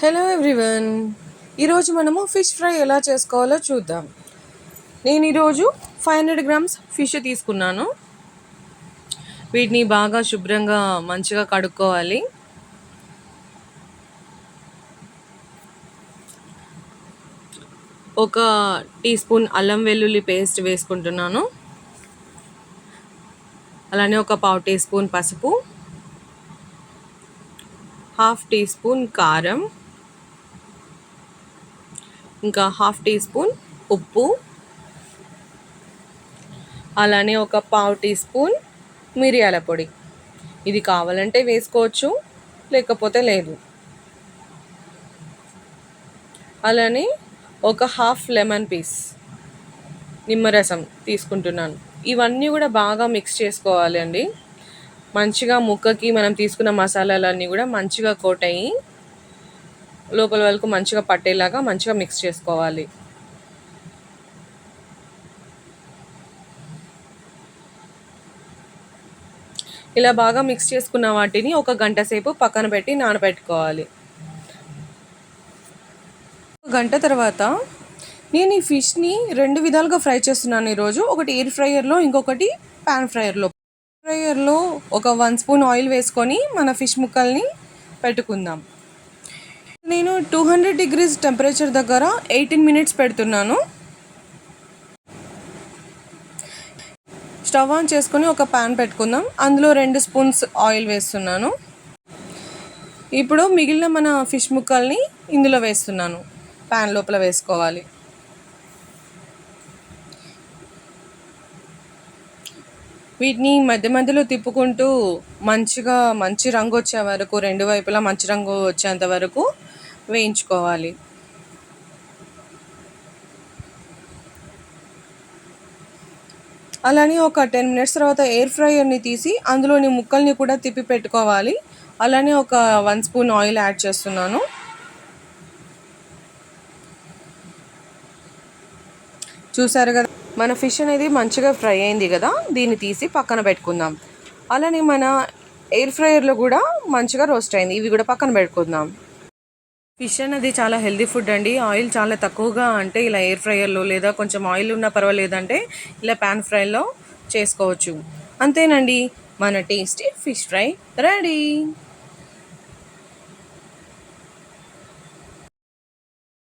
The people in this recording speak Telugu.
హలో ఎవ్రీవన్, ఈరోజు మనము ఫిష్ ఫ్రై ఎలా చేసుకోవాలో చూద్దాం. నేను ఈరోజు 500 గ్రామ్స్ ఫిష్ తీసుకున్నాను. వీటిని బాగా శుభ్రంగా మంచిగా కడుక్కోవాలి. ఒక టీ స్పూన్ అల్లం వెల్లుల్లి పేస్ట్ వేసుకుంటున్నాను. అలానే ఒక పావు టీ స్పూన్ పసుపు, హాఫ్ టీ స్పూన్ కారం, ఇంకా హాఫ్ టీ స్పూన్ ఉప్పు, అలానే ఒక పావు టీ స్పూన్ మిరియాల పొడి. ఇది కావాలంటే వేసుకోవచ్చు, లేకపోతే లేదు. అలానే ఒక హాఫ్ లెమన్ పీస్ నిమ్మరసం తీసుకుంటున్నాను. ఇవన్నీ కూడా బాగా మిక్స్ చేసుకోవాలి అండి. మంచిగా ముక్కకి మనం తీసుకున్న మసాలాలన్నీ కూడా మంచిగా కోట్ అయ్యి లోపల వరకు మంచిగా పట్టేలాగా మంచిగా మిక్స్ చేసుకోవాలి. ఇలా బాగా మిక్స్ చేసుకున్న వాటిని ఒక గంట సేపు పక్కన పెట్టి నానబెట్టుకోవాలి. గంట తర్వాత నేను ఈ ఫిష్ని 2 విధాలుగా ఫ్రై చేస్తున్నాను ఈరోజు. ఒకటి ఎయిర్ ఫ్రైయర్లో, ఇంకొకటి పాన్ ఫ్రైయర్లో. ఫ్రైయర్లో ఒక 1 స్పూన్ ఆయిల్ వేసుకొని మన ఫిష్ ముక్కల్ని పెట్టుకుందాం. నేను 200 డిగ్రీస్ టెంపరేచర్ దగ్గర 18 మినిట్స్ పెడుతున్నాను. స్టవ్ ఆన్ చేసుకొని ఒక పాన్ పెట్టుకుందాం. అందులో 2 స్పూన్స్ ఆయిల్ వేస్తున్నాను. ఇప్పుడు మిగిలిన మన ఫిష్ ముక్కల్ని ఇందులో వేస్తున్నాను. పాన్ లోపల వేసుకోవాలి. వీటిని మధ్య మధ్యలో తిప్పుకుంటూ మంచి రంగు వచ్చే వరకు, 2 వైపులా మంచి రంగు వచ్చేంత వరకు వేయించుకోవాలి. అలానే ఒక 10 మినిట్స్ తర్వాత ఎయిర్ ఫ్రైయర్ని తీసి అందులోని ముక్కల్ని కూడా తిప్పి పెట్టుకోవాలి. అలానే ఒక 1 స్పూన్ ఆయిల్ యాడ్ చేస్తున్నాను. చూసారు కదా, మన ఫిష్ అనేది మంచిగా ఫ్రై అయింది కదా. దీన్ని తీసి పక్కన పెట్టుకుందాం. అలానే మన ఎయిర్ ఫ్రైయర్లో కూడా మంచిగా రోస్ట్ అయింది. ఇవి కూడా పక్కన పెట్టుకుందాం. ఫిష్ అనేది చాలా హెల్దీ ఫుడ్ అండి. ఆయిల్ చాలా తక్కువగా అంటే ఇలా ఎయిర్ ఫ్రైయర్లో, లేదా కొంచెం ఆయిల్ ఉన్నా పర్వాలేదంటే ఇలా పాన్ ఫ్రైలో చేసుకోవచ్చు. అంతేనండి, మన టేస్టీ ఫిష్ ఫ్రై రెడీ.